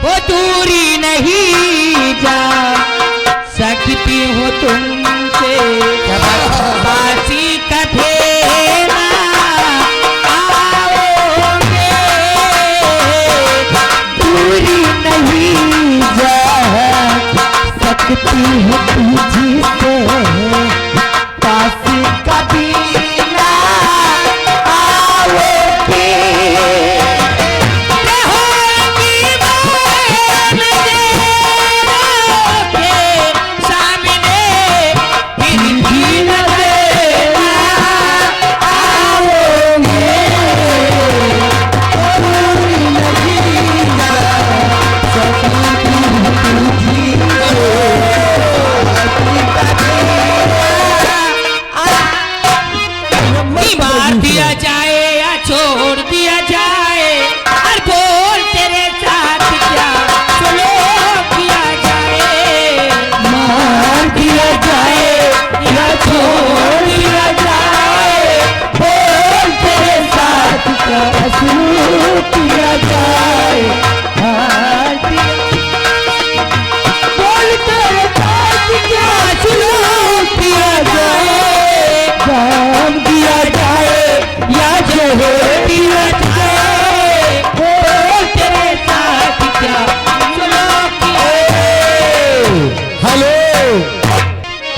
वो दूरी नहीं जा सकती हो तुमसे बासी कथे ना आओगे दूरी नहीं जा सकती हो तुझसे बासी कभी ना आओगे दिया जाए या छोड़ दिया जाए और बोल तेरे साथ क्या चलो किया जाए मार दिया जाए या छोड़ दिया जाए बोल तेरे साथ क्या शुरू किया जाए बोल तेरे साथ क्या शुरू किया जाए काम दिया जाए या जोड़ दिया जाए बोल तेरे साथ क्या चलो हेलो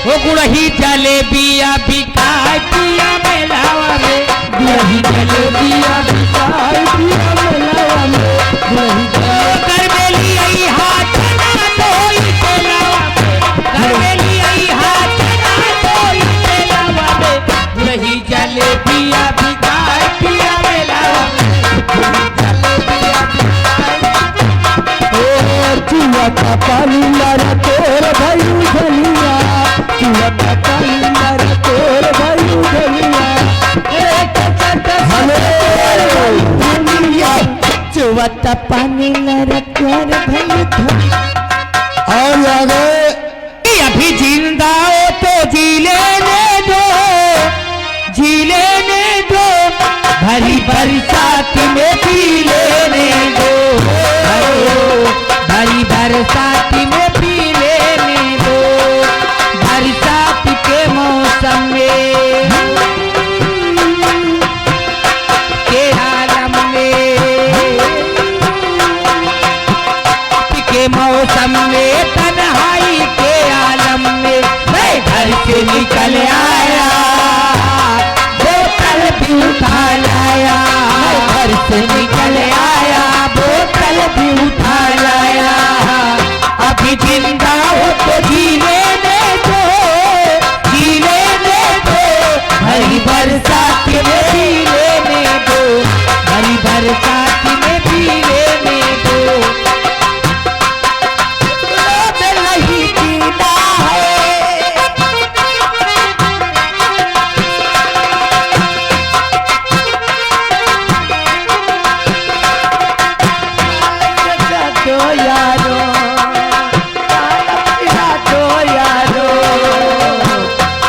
वो गुड़ही जलेबिया बिकाई पिया मेलावा में गुड़ही जलेबिया बिकाई पिया मेलावा में घर में ली आई हाथ ना धोई मेलावा में घर में ली आई हाथ ना धोई मेलावा में गुड़ही जलेबिया बिकाई पिया मेलावा में जलेबिया चुआ का पानी मारा तोर भाई उधलिया चुआ का पानी मारा तोर भाई उधलिया चुआ का पानी मारा तोर भाई उधलिया और आगे अभी जिंदा हो तो जी लेने दो भरी बरसात में पी लेने दो भरी बरसात में पी लेने दो बरसात के मौसम में के आलम के मौसम में तन्हाई के आलम में मैं घर से निकल आया बोतल भी उठा लाया घर से निकल आया बोतल भी उठा लाया अभी जिंदा हो तो जी लेने दो भरी बरसात में पी लेने दो भरी बरसात में पी लेने दो नहीं जीना है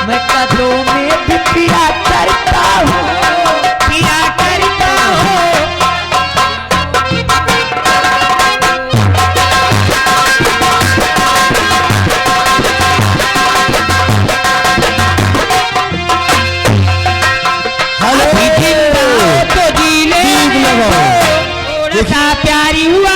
मैं कदों में भी पिया करता हूँ तो जी ले थोड़ा सा प्यारी हुआ